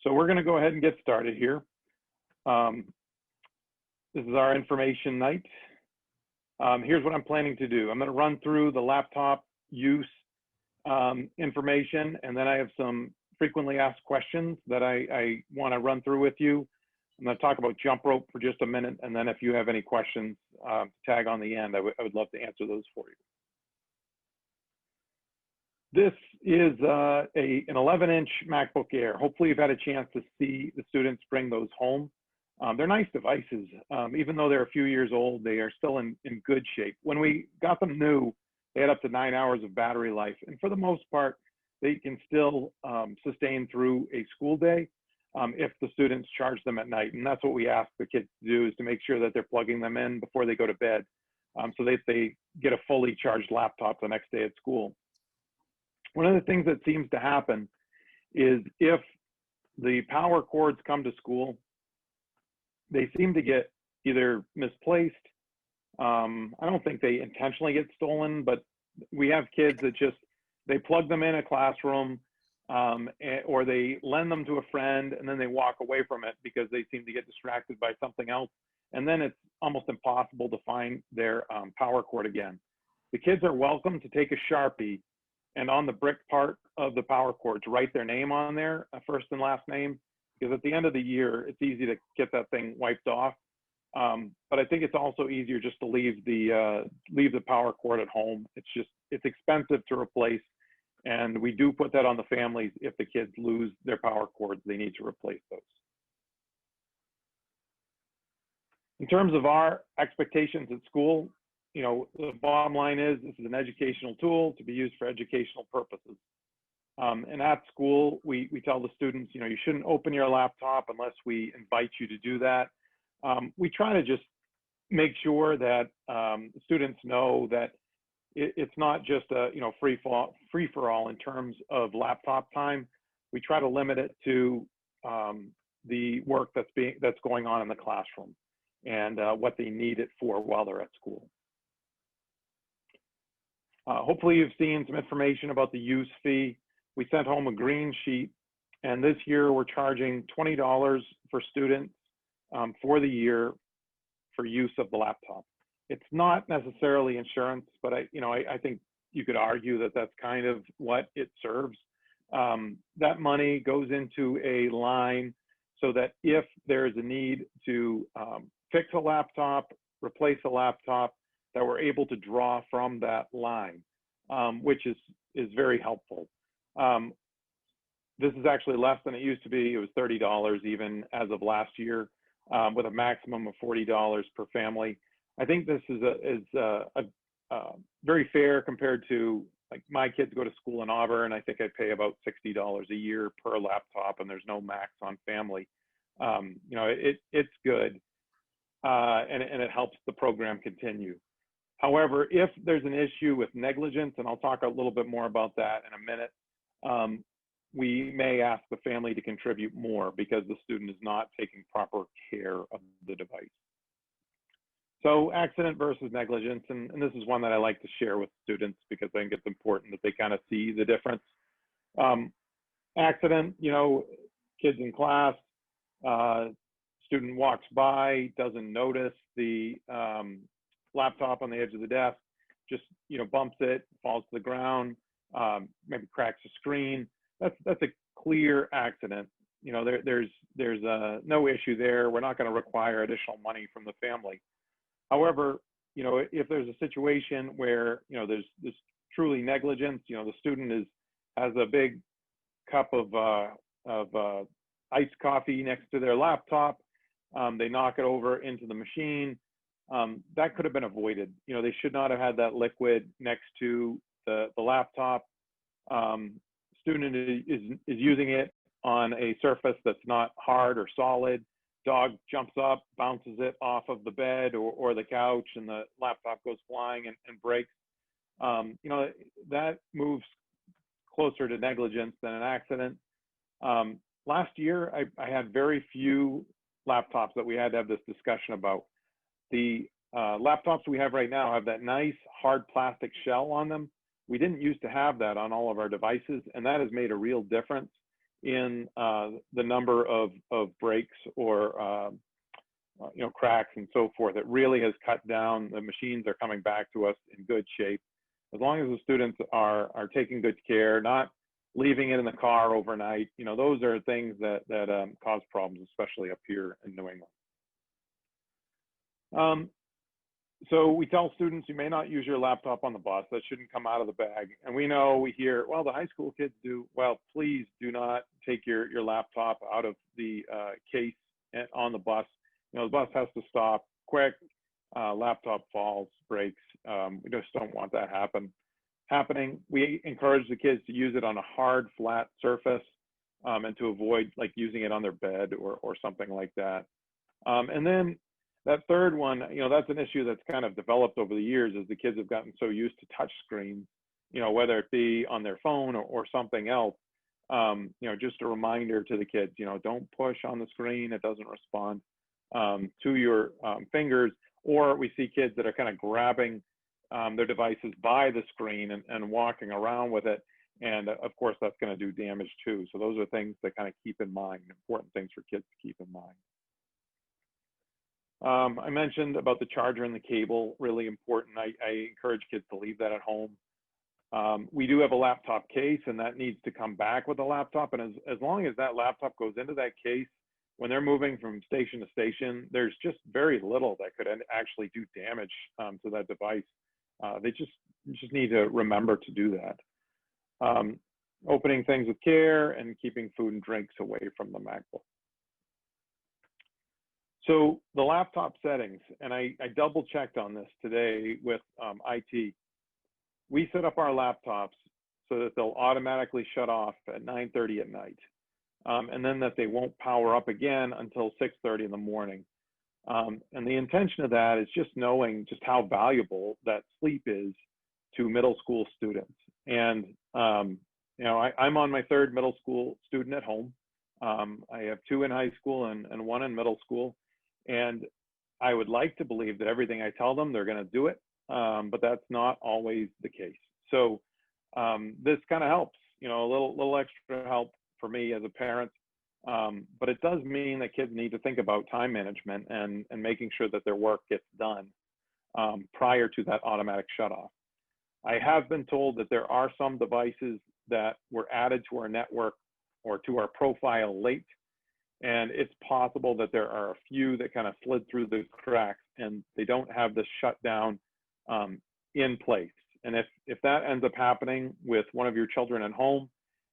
So we're going to go ahead and get started here. This is our information night. Here's what I'm planning to do. I'm going to run through the laptop use information, and then I have some frequently asked questions that I want to run through with you. I'm going to talk about JumpRope for just a minute, and then if you have any questions, tag on the end. I would love to answer those for you. This is an 11-inch MacBook Air. Hopefully you've had a chance to see the students bring those home. They're nice devices. Even though they're a few years old, they are still in good shape. When we got them new, they had up to 9 hours of battery life. And for the most part, they can still sustain through a school day if the students charge them at night. And that's what we ask the kids to do, is to make sure that they're plugging them in before they go to bed so that they get a fully charged laptop the next day at school. One of the things that seems to happen is if the power cords come to school, they seem to get either misplaced. I don't think they intentionally get stolen, but we have kids that just, they plug them in a classroom or they lend them to a friend and then they walk away from it because they seem to get distracted by something else. And then it's almost impossible to find their power cord again. The kids are welcome to take a Sharpie and on the brick part of the power cord to write their name on there, a first and last name, because at the end of the year, it's easy to get that thing wiped off. But I think it's also easier just to leave the power cord at home. It's expensive to replace, and we do put that on the families. If the kids lose their power cords, they need to replace those. In terms of our expectations at school, you know, the bottom line is this is an educational tool to be used for educational purposes. And at school, we tell the students, you know, you shouldn't open your laptop unless we invite you to do that. We try to just make sure that students know that it's not just a, you know, free for all in terms of laptop time. We try to limit it to the work that's going on in the classroom and what they need it for while they're at school. Hopefully you've seen some information about the use fee. We sent home a green sheet, and this year we're charging $20 for students for the year for use of the laptop. It's not necessarily insurance, but I think you could argue that that's kind of what it serves. That money goes into a line so that if there is a need to fix a laptop, replace a laptop, that we're able to draw from that line, which is very helpful. This is actually less than it used to be. It was $30 even as of last year, with a maximum of $40 per family. I think this is very fair compared to, like, my kids go to school in Auburn. I think I pay about $60 a year per laptop, and there's no max on family. You know, it's good, and it helps the program continue. However, if there's an issue with negligence, and I'll talk a little bit more about that in a minute, we may ask the family to contribute more because the student is not taking proper care of the device. So accident versus negligence, and this is one that I like to share with students because I think it's important that they kind of see the difference. Accident, you know, kids in class, student walks by, doesn't notice the laptop on the edge of the desk, just, you know, bumps it, falls to the ground, maybe cracks the screen. That's a clear accident. You know, there's no issue there. We're not going to require additional money from the family. However, you know, if there's a situation where, you know, there's truly negligence, you know, the student has a big cup of iced coffee next to their laptop, they knock it over into the machine. That could have been avoided. You know, they should not have had that liquid next to the laptop. Student is using it on a surface that's not hard or solid. Dog jumps up, bounces it off of the bed or the couch, and the laptop goes flying and breaks. You know, that moves closer to negligence than an accident. Last year, I had very few laptops that we had to have this discussion about. The laptops we have right now have that nice hard plastic shell on them. We didn't used to have that on all of our devices, and that has made a real difference in the number of breaks or cracks and so forth. It really has cut down. The machines are coming back to us in good shape. As long as the students are taking good care, not leaving it in the car overnight, those are things that cause problems, especially up here in New England. So we tell students you may not use your laptop on the bus. That shouldn't come out of the bag. And we hear, well, the high school kids do. Well, please do not take your laptop out of the case on the bus. The bus has to stop quick. Laptop falls, breaks. We just don't want that happening. We encourage the kids to use it on a hard, flat surface and to avoid like using it on their bed or something like that. And then that third one, that's an issue that's kind of developed over the years as the kids have gotten so used to touch screens, whether it be on their phone or something else. Just a reminder to the kids, don't push on the screen. It doesn't respond to your fingers. Or we see kids that are kind of grabbing their devices by the screen and walking around with it. And of course, that's going to do damage too. So those are things to kind of keep in mind, important things for kids to keep in mind. I mentioned about the charger and the cable, really important. I encourage kids to leave that at home. We do have a laptop case, and that needs to come back with a laptop. And as long as that laptop goes into that case, when they're moving from station to station, there's just very little that could actually do damage to that device. They just need to remember to do that. Opening things with care and keeping food and drinks away from the MacBook. So the laptop settings, and I double checked on this today with IT. We set up our laptops so that they'll automatically shut off at 9:30 at night. And then that they won't power up again until 6:30 in the morning. And the intention of that is just knowing just how valuable that sleep is to middle school students. And, I'm on my third middle school student at home. I have 2 in high school and 1 in middle school. And I would like to believe that everything I tell them, they're going to do it. But that's not always the case. So this kind of helps, a little extra help for me as a parent. But it does mean that kids need to think about time management and making sure that their work gets done prior to that automatic shutoff. I have been told that there are some devices that were added to our network or to our profile late. And it's possible that there are a few that kind of slid through the cracks and they don't have the shutdown in place. And if that ends up happening with one of your children at home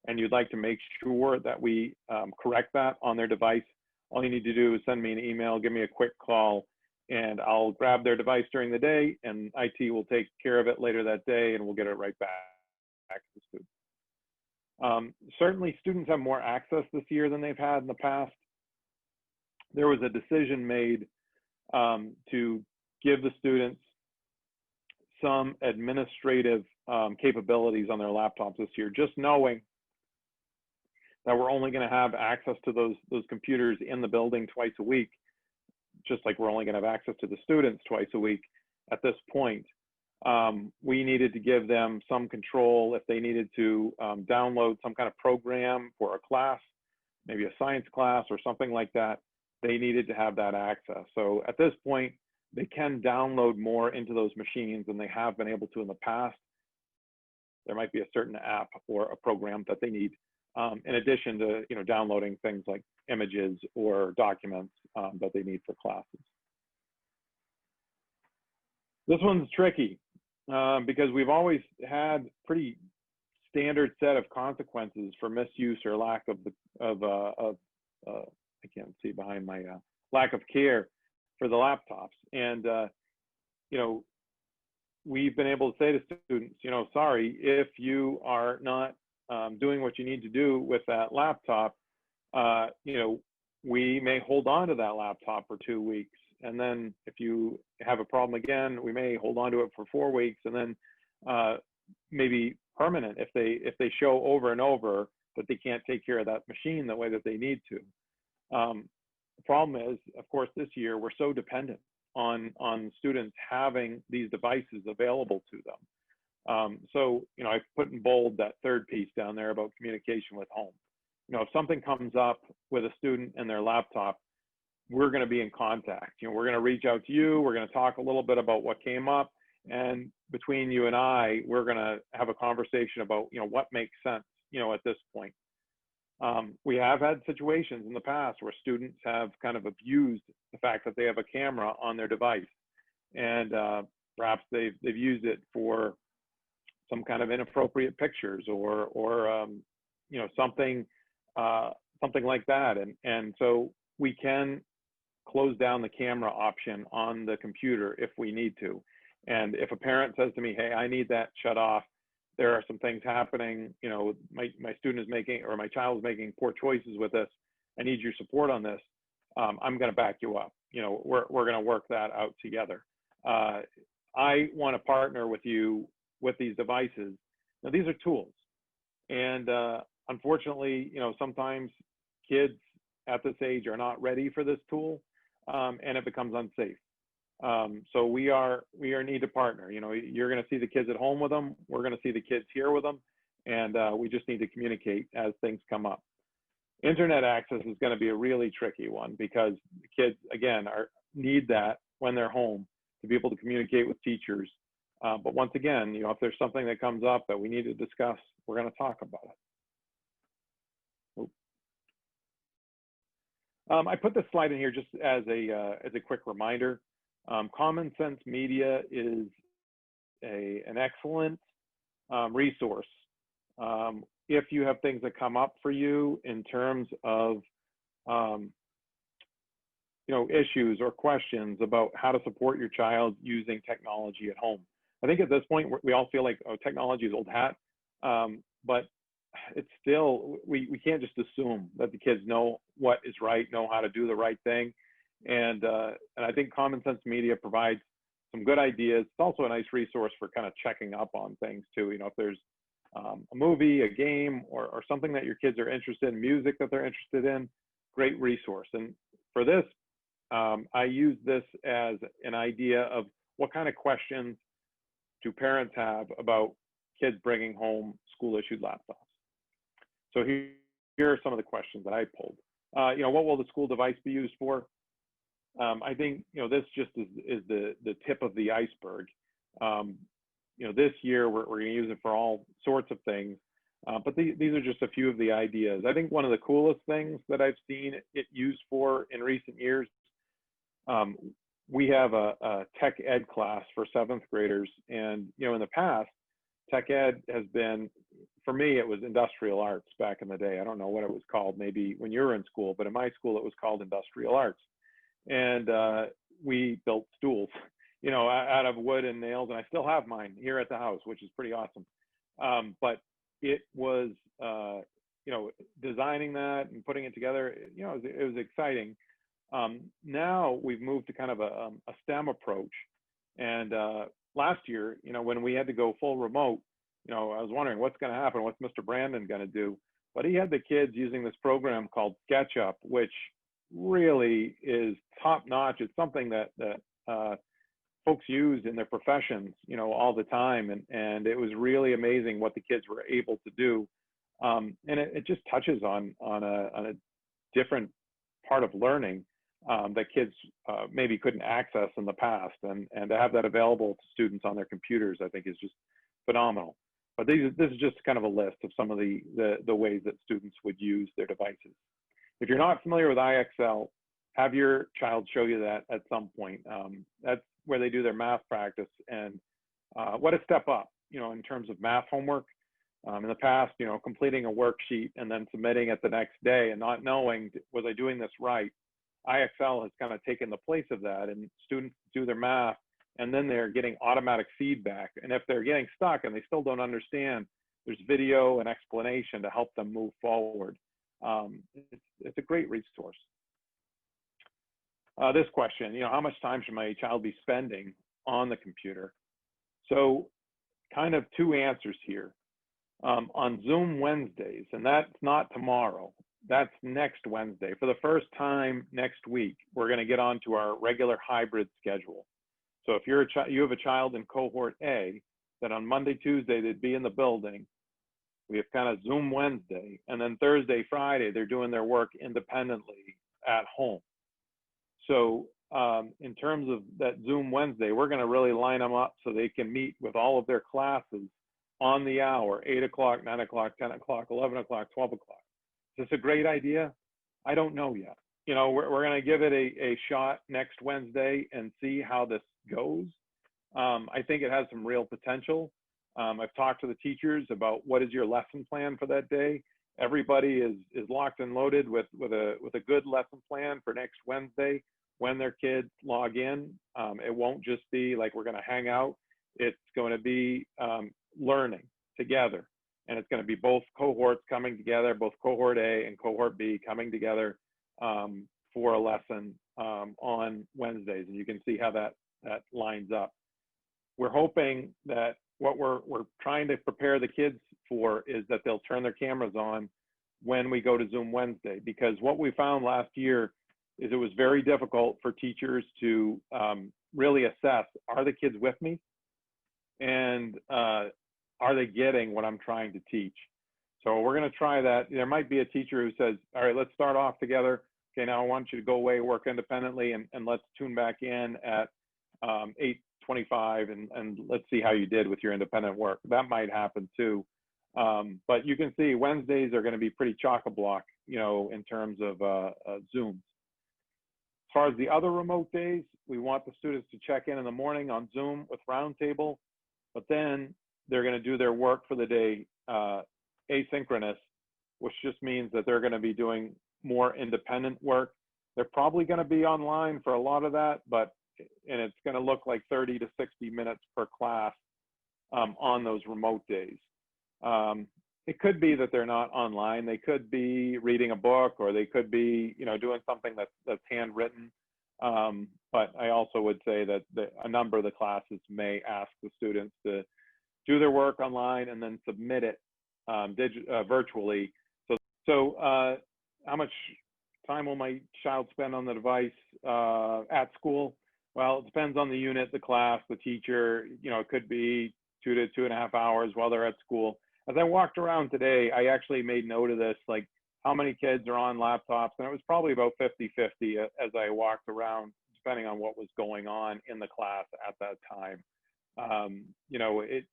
and you'd like to make sure that we correct that on their device, all you need to do is send me an email, give me a quick call, and I'll grab their device during the day and IT will take care of it later that day and we'll get it right back to the student. Certainly students have more access this year than they've had in the past. There was a decision made to give the students some administrative capabilities on their laptops this year, just knowing that we're only going to have access to those computers in the building twice a week, just like we're only going to have access to the students twice a week at this point. We needed to give them some control if they needed to download some kind of program for a class, maybe a science class or something like that. They needed to have that access. So at this point, they can download more into those machines than they have been able to in the past. There might be a certain app or a program that they need, in addition to downloading things like images or documents that they need for classes. This one's tricky because we've always had pretty standard set of consequences for misuse or lack of I can't see behind my lack of care for the laptops. And, we've been able to say to students, sorry, if you are not doing what you need to do with that laptop, we may hold on to that laptop for 2 weeks. And then if you have a problem again, we may hold on to it for 4 weeks and then maybe permanent if they show over and over that they can't take care of that machine the way that they need to. The problem is, of course, this year we're so dependent on students having these devices available to them. So, I put in bold that third piece down there about communication with home. if something comes up with a student and their laptop, we're going to be in contact. We're going to reach out to you. We're going to talk a little bit about what came up. And between you and I, we're going to have a conversation about, what makes sense, at this point. We have had situations in the past where students have kind of abused the fact that they have a camera on their device. And perhaps they've used it for some kind of inappropriate pictures or something like that. And so we can close down the camera option on the computer if we need to. And if a parent says to me, hey, I need that shut off, there are some things happening, my student is making, or my child is making poor choices with this, I need your support on this, I'm going to back you up. We're going to work that out together. I want to partner with you with these devices. Now, these are tools. And unfortunately, sometimes kids at this age are not ready for this tool, and it becomes unsafe. So we need to partner. You're going to see the kids at home with them. We're going to see the kids here with them. And we just need to communicate as things come up. Internet access is going to be a really tricky one because the kids, again, need that when they're home to be able to communicate with teachers. But once again, if there's something that comes up that we need to discuss, we're going to talk about it. I put this slide in here just as a quick reminder. Common Sense Media is an excellent resource if you have things that come up for you in terms of issues or questions about how to support your child using technology at home. I think at this point we all feel like, oh, technology is old hat, but it's still, we can't just assume that the kids know what is right, know how to do the right thing. And I think Common Sense Media provides some good ideas. It's also a nice resource for kind of checking up on things too. If there's a movie, a game, or something that your kids are interested in, music that they're interested in, great resource. And for this, I use this as an idea of what kind of questions do parents have about kids bringing home school-issued laptops. So here are some of the questions that I pulled. What will the school device be used for? I think this just is the tip of the iceberg. This year we're going to use it for all sorts of things, but these are just a few of the ideas. I think one of the coolest things that I've seen it used for in recent years, we have a tech ed class for 7th graders, and in the past, tech ed has been, for me, it was industrial arts back in the day. I don't know what it was called, maybe when you were in school, but in my school it was called industrial arts. And we built stools, out of wood and nails, and I still have mine here at the house, which is pretty awesome. But it was, designing that and putting it together, it was exciting. Now we've moved to kind of a STEM approach. And last year, when we had to go full remote, I was wondering what's going to happen, what's Mr. Brandon going to do? But he had the kids using this program called SketchUp, which really is top notch. It's something that folks use in their professions, all the time. And it was really amazing what the kids were able to do. And it just touches on a different part of learning that kids maybe couldn't access in the past. And to have that available to students on their computers, I think is just phenomenal. But this is just kind of a list of some of the ways that students would use their devices. If you're not familiar with IXL, have your child show you that at some point. That's where they do their math practice. And what a step up, in terms of math homework. In the past, completing a worksheet and then submitting it the next day and not knowing, was I doing this right? IXL has kind of taken the place of that, and students do their math and then they're getting automatic feedback. And if they're getting stuck and they still don't understand, there's video and explanation to help them move forward. It's a great resource. This question, how much time should my child be spending on the computer? So kind of two answers here. On Zoom Wednesdays, and that's not tomorrow, that's next Wednesday. For the first time next week, we're going to get onto our regular hybrid schedule. So if you have a child in cohort A, that on Monday, Tuesday, they'd be in the building, We have kind of Zoom Wednesday, and then Thursday, Friday, they're doing their work independently at home. So in terms of that Zoom Wednesday, we're going to really line them up so they can meet with all of their classes on the hour, 8 o'clock, 9 o'clock, 10 o'clock, 11 o'clock, 12 o'clock. Is this a great idea? I don't know yet. You know, we're going to give it a shot next Wednesday and see how this goes. I think it has some real potential. I've talked to the teachers about what is your lesson plan for that day. Everybody is locked and loaded with a good lesson plan for next Wednesday when their kids log in. It won't just be like we're going to hang out. It's going to be learning together, and it's going to be both cohorts coming together, both cohort A and cohort B coming together for a lesson on Wednesdays, and you can see how that lines up. We're hoping that what we're trying to prepare the kids for is that they'll turn their cameras on when we go to Zoom Wednesday, because what we found last year is it was very difficult for teachers to really assess, are the kids with me? And are they getting what I'm trying to teach? So we're going to try that. There might be a teacher who says, all right, let's start off together. Okay, now I want you to go away, work independently, and let's tune back in at 8:25 and let's see how you did with your independent work. That might happen too. But you can see Wednesdays are going to be pretty chock-a-block, you know, in terms of Zooms. As far as the other remote days, we want the students to check in the morning on Zoom with Roundtable, but then they're going to do their work for the day asynchronous, which just means that they're going to be doing more independent work. They're probably going to be online for a lot of that, and it's going to look like 30 to 60 minutes per class on those remote days. It could be that they're not online. They could be reading a book, or they could be, you know, doing something that's handwritten. But I also would say that a number of the classes may ask the students to do their work online and then submit it virtually. So how much time will my child spend on the device at school? Well, it depends on the unit, the class, the teacher. You know, it could be 2 to 2.5 hours while they're at school. As I walked around today, I actually made note of this, like how many kids are on laptops, and it was probably about 50-50 as I walked around, depending on what was going on in the class at that time. You know, it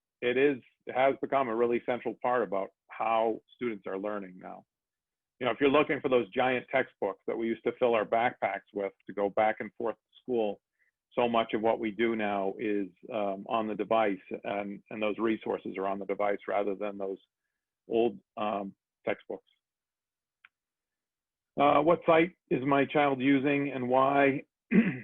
has become a really central part about how students are learning now. You know, if you're looking for those giant textbooks that we used to fill our backpacks with to go back and forth to school, so much of what we do now is on the device, and those resources are on the device rather than those old textbooks. What site is my child using and why?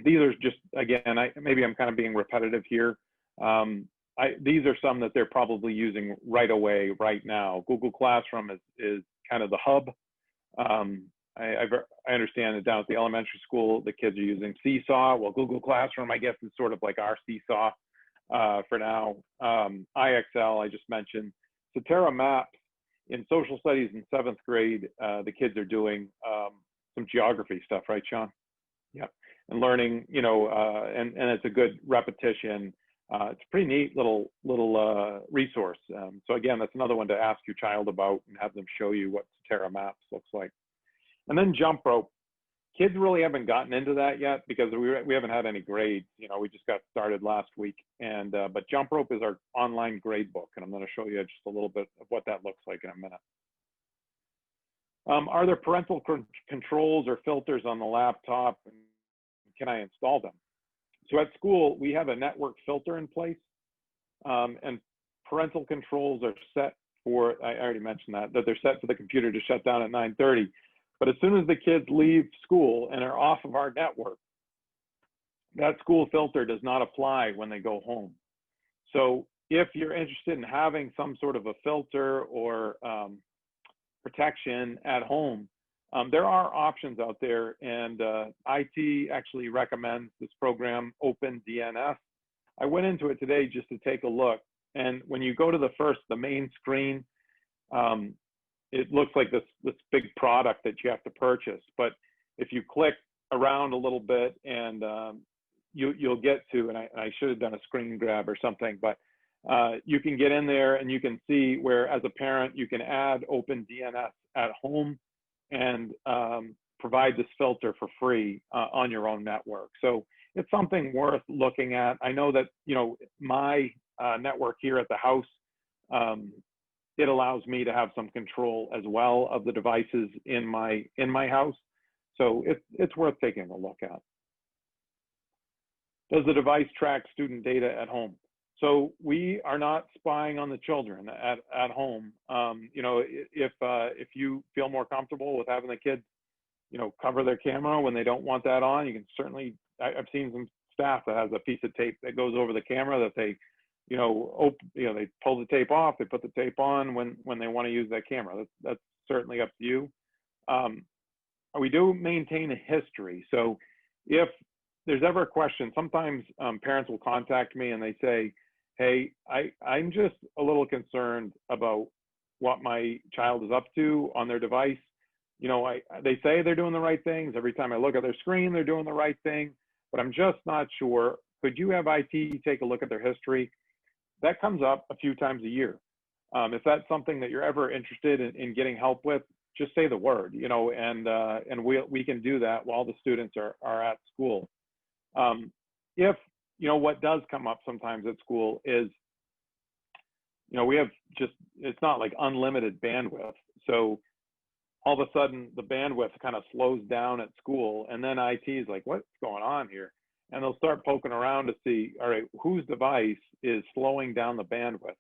These are just, again, maybe I'm kind of being repetitive here. These are some that they're probably using right away, right now. Google Classroom is kind of the hub. I understand that down at the elementary school, the kids are using Seesaw. Well, Google Classroom, I guess, is sort of like our Seesaw for now. IXL, I just mentioned. Cetera Maps, in social studies in 7th grade, the kids are doing some geography stuff, right, Sean? Yeah, and learning, you know, and it's a good repetition. It's a pretty neat little resource. So again, that's another one to ask your child about and have them show you what Cetera Maps looks like. And then JumpRope. Kids really haven't gotten into that yet because we haven't had any grades. You know, we just got started last week. And but JumpRope is our online grade book, and I'm going to show you just a little bit of what that looks like in a minute. Are there parental controls or filters on the laptop? And can I install them? So at school, we have a network filter in place, and parental controls are set for, I already mentioned that they're set for the computer to shut down at 9:30. But as soon as the kids leave school and are off of our network, that school filter does not apply when they go home. So if you're interested in having some sort of a filter or protection at home, there are options out there, and IT actually recommends this program, OpenDNS. I went into it today just to take a look, and when you go to the main screen, it looks like this big product that you have to purchase. But if you click around a little bit, and you'll get to, and I should have done a screen grab or something, but you can get in there and you can see where, as a parent, you can add open DNS at home and provide this filter for free on your own network. So it's something worth looking at. I know that, you know, my network here at the house, it allows me to have some control as well of the devices in my house. So it's worth taking a look at. Does the device track student data at home? So we are not spying on the children at home. You know, if you feel more comfortable with having the kids, you know, cover their camera when they don't want that on, you can certainly, I've seen some staff that has a piece of tape that goes over the camera that they, they pull the tape off, they put the tape on when they want to use that camera. That's certainly up to you. We do maintain a history. So if there's ever a question, sometimes parents will contact me and they say, hey, I'm just a little concerned about what my child is up to on their device. You know, they say they're doing the right things. Every time I look at their screen, they're doing the right thing, but I'm just not sure. Could you have IT take a look at their history? That comes up a few times a year. If that's something that you're ever interested in getting help with, just say the word, you know, and we can do that while the students are at school. If, you know, what does come up sometimes at school is, you know, we have just, it's not like unlimited bandwidth. So all of a sudden the bandwidth kind of slows down at school, and then IT is like, what's going on here? And they'll start poking around to see, all right, whose device is slowing down the bandwidth?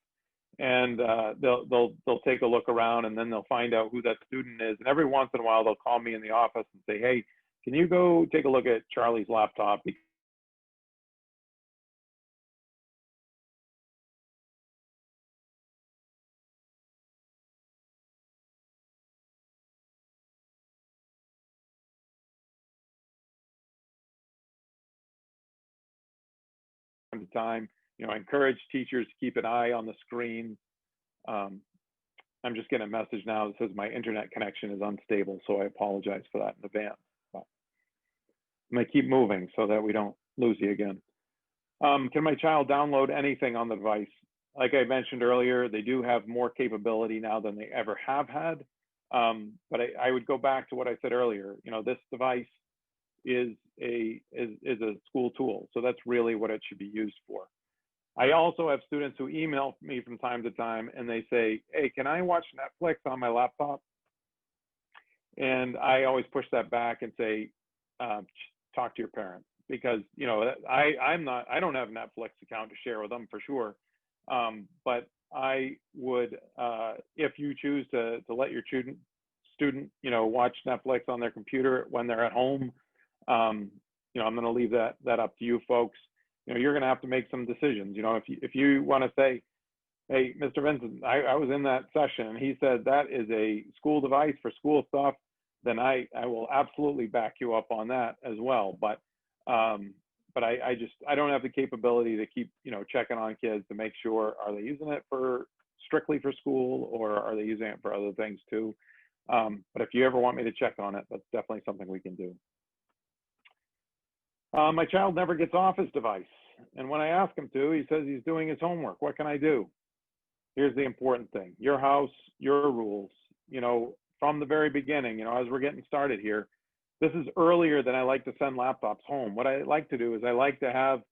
And they'll take a look around, and then they'll find out who that student is. And every once in a while, they'll call me in the office and say, hey, can you go take a look at Charlie's laptop? Time to time, you know, I encourage teachers to keep an eye on the screen. I'm just getting a message now that says my internet connection is unstable, so I apologize for that in advance. But I'm gonna keep moving so that we don't lose you again. Can my child download anything on the device? Like I mentioned earlier, they do have more capability now than they ever have had. But I would go back to what I said earlier. You know, this device is a school tool, so that's really what it should be used for. I also have students who email me from time to time and they say, hey, can I watch Netflix on my laptop? And I always push that back and say, talk to your parents, because, you know, I don't have a Netflix account to share with them for sure. But I would, if you choose to let your student, you know, watch Netflix on their computer when they're at home, you know, I'm going to leave that up to you folks. You know, you're going to have to make some decisions. You know, if you want to say, hey, Mr. Vincent, I was in that session and he said that is a school device for school stuff, then I will absolutely back you up on that as well. But I don't have the capability to keep, you know, checking on kids to make sure, are they using it strictly for school, or are they using it for other things too? But if you ever want me to check on it, that's definitely something we can do. My child never gets off his device, and when I ask him to, he says he's doing his homework. What can I do? Here's the important thing: your house, your rules. You know, from the very beginning, you know, as we're getting started here, this is earlier than I like to send laptops home. What I like to do is I like to have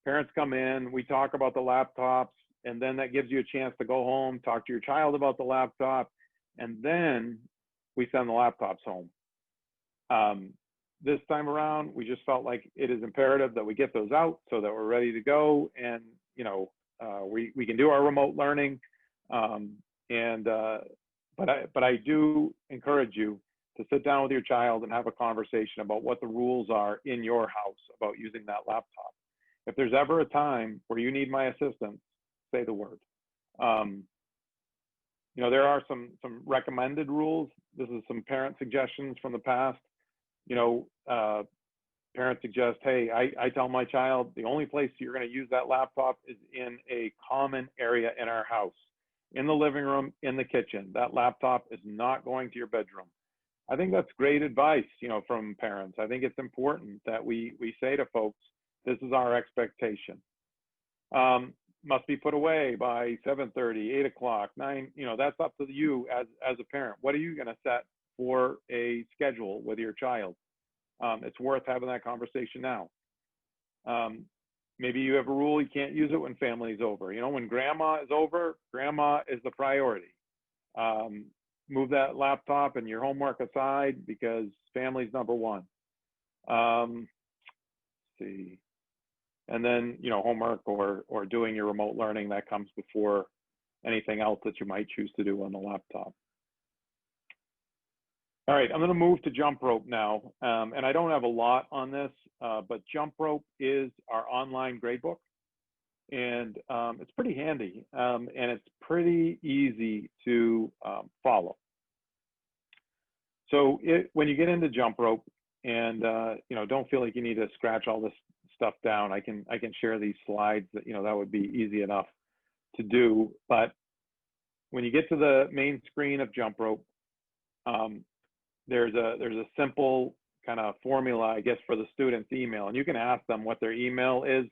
parents come in, we talk about the laptops, and then that gives you a chance to go home, talk to your child about the laptop, and then we send the laptops home. This time around, we just felt like it is imperative that we get those out so that we're ready to go, and, you know, we can do our remote learning. But I do encourage you to sit down with your child and have a conversation about what the rules are in your house about using that laptop. If there's ever a time where you need my assistance, say the word. You know, there are some recommended rules. This is some parent suggestions from the past. You know, parents suggest, hey, I tell my child the only place you're going to use that laptop is in a common area in our house, in the living room, in the kitchen. That laptop is not going to your bedroom. I think that's great advice, you know, from parents. I think it's important that we say to folks, this is our expectation. must be put away by 7:30, 8 o'clock, 9, that's up to you as a parent. What are you going to set for a schedule with your child? It's worth having that conversation now. Maybe you have a rule you can't use it when family's over. When grandma is over, grandma is the priority. Move that laptop and your homework aside because family's number one. Let's see. And then, homework or doing your remote learning, that comes before anything else that you might choose to do on the laptop. All right, I'm going to move to JumpRope now. And I don't have a lot on this, but JumpRope is our online gradebook. And it's pretty handy, and it's pretty easy to follow. So when you get into JumpRope, and don't feel like you need to scratch all this stuff down, I can share these slides that that would be easy enough to do. But when you get to the main screen of JumpRope, there's a simple kind of formula, I guess, for the student's email, and you can ask them what their email is,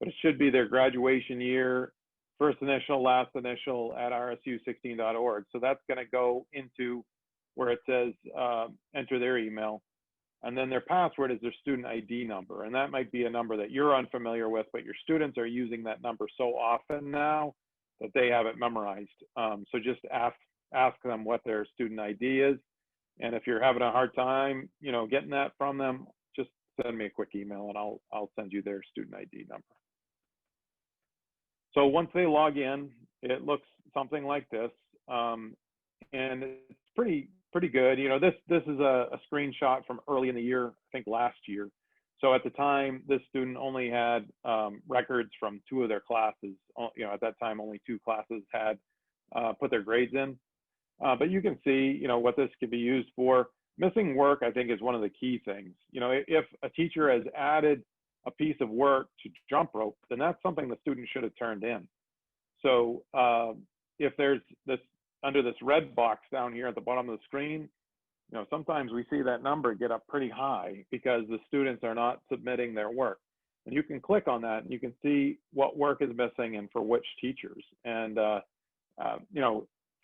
but it should be their graduation year, first initial, last initial at rsu16.org. So that's going to go into where it says enter their email. And then their password is their student ID number. And that might be a number that you're unfamiliar with, but your students are using that number so often now that they have it memorized. So just ask them what their student ID is. And if you're having a hard time, getting that from them, just send me a quick email and I'll send you their student ID number. So once they log in, it looks something like this. And it's pretty good. This is a screenshot from early in the year, I think last year. So at the time, this student only had records from 2 of their classes. At that time, only 2 classes had put their grades in. But you can see, what this could be used for. Missing work, I think, is one of the key things. If a teacher has added a piece of work to JumpRope, then that's something the student should have turned in. So if there's this, under this red box down here at the bottom of the screen, sometimes we see that number get up pretty high because the students are not submitting their work. And you can click on that and you can see what work is missing and for which teachers. And,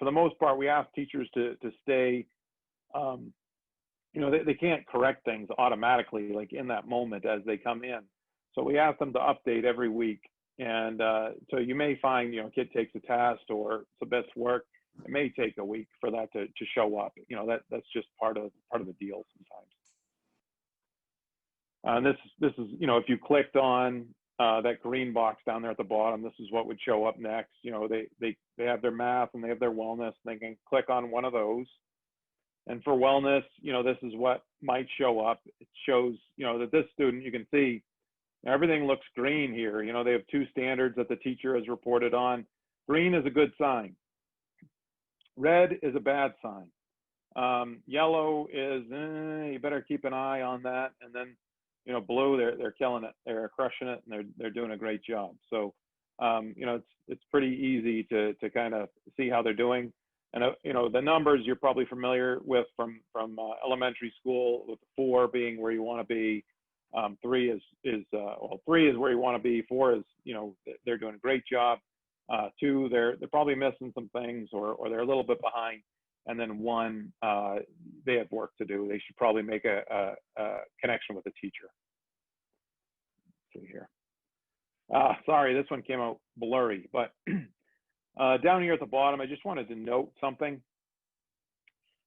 for the most part, we ask teachers to stay, they can't correct things automatically, like in that moment as they come in. So we ask them to update every week. And so you may find, a kid takes a test or submits work. It may take a week for that to show up. That's just part of the deal sometimes. This is, if you clicked on that green box down there at the bottom, this is what would show up next. They have their math and they have their wellness, and they can click on one of those. And for wellness, this is what might show up. It shows, that this student, you can see everything looks green here. They have 2 standards that the teacher has reported on. Green is a good sign. Red is a bad sign. Yellow is, you better keep an eye on that. And then, blue, they're killing it. They're crushing it, and they're doing a great job. So, it's pretty easy to kind of see how they're doing. And, the numbers you're probably familiar with from elementary school, with 4 being where you want to be. 3 is 3 is where you want to be. 4 is, they're doing a great job. 2, they're probably missing some things or they're a little bit behind. And then 1, they have work to do. They should probably make a connection with a teacher. Let's see here. Sorry, this one came out blurry, but down here at the bottom, I just wanted to note something.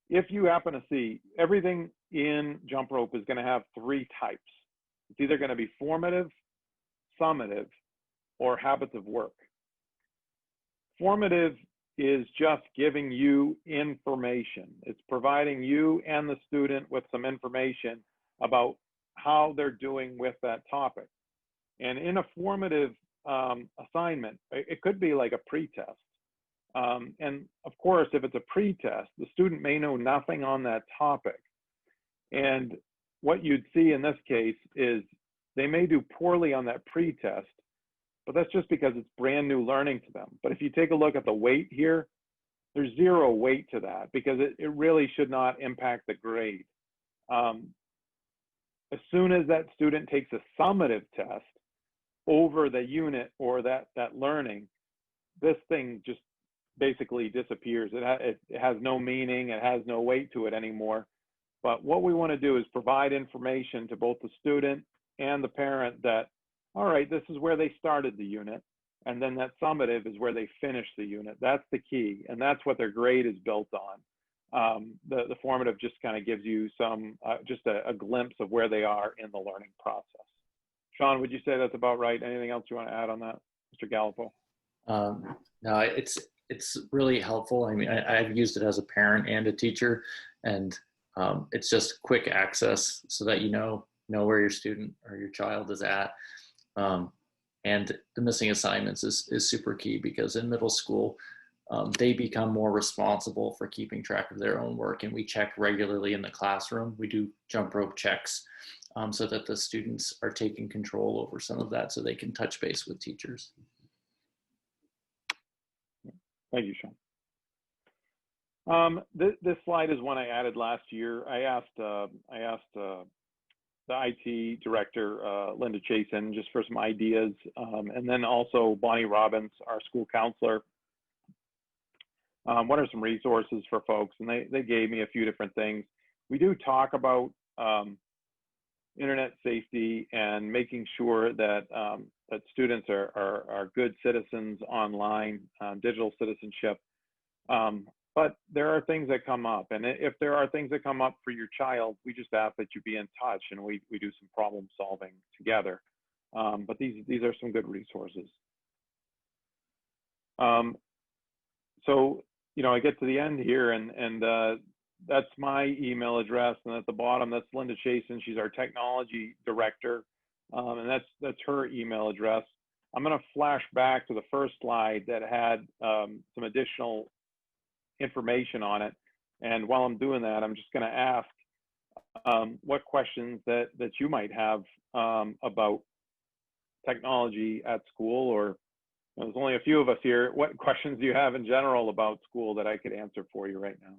If you happen to see, everything in JumpRope is going to have 3 types. It's either going to be formative, summative, or habits of work. Formative is just giving you information. It's providing you and the student with some information about how they're doing with that topic. And in a formative assignment, it could be like a pretest. And of course, if it's a pretest, the student may know nothing on that topic. And what you'd see in this case is they may do poorly on that pretest, but that's just because it's brand new learning to them. But if you take a look at the weight here, there's 0 weight to that because it really should not impact the grade. As soon as that student takes a summative test, over the unit or that learning, this thing just basically disappears. It has no meaning, it has no weight to it anymore. But what we want to do is provide information to both the student and the parent that, all right, this is where they started the unit, and then that summative is where they finish the unit. That's the key, and that's what their grade is built on. The formative just kind of gives you some, just a glimpse of where they are in the learning process. Sean, would you say that's about right? Anything else you want to add on that, Mr. Gallipo? No, it's really helpful. I mean, I've used it as a parent and a teacher, and it's just quick access so that you know where your student or your child is at. And the missing assignments is super key, because in middle school, they become more responsible for keeping track of their own work, and we check regularly in the classroom. We do JumpRope checks so that the students are taking control over some of that, so they can touch base with teachers. Thank you, Sean. This slide is one I added last year. I asked the IT director, Linda Chasen, just for some ideas, and then also Bonnie Robbins, our school counselor. What are some resources for folks? And they gave me a few different things. We do talk about internet safety and making sure that that students are good citizens online, digital citizenship. But there are things that come up, and if there are things that come up for your child, we just ask that you be in touch, and we do some problem solving together. But these are some good resources. So, you know, I get to the end here, and that's my email address, and at the bottom, that's Linda Chasen. She's our technology director, and that's her email address. I'm going to flash back to the first slide that had some additional information on it, and while I'm doing that, I'm just going to ask what questions that you might have about technology at school, or there's only a few of us here. What questions do you have in general about school that I could answer for you right now?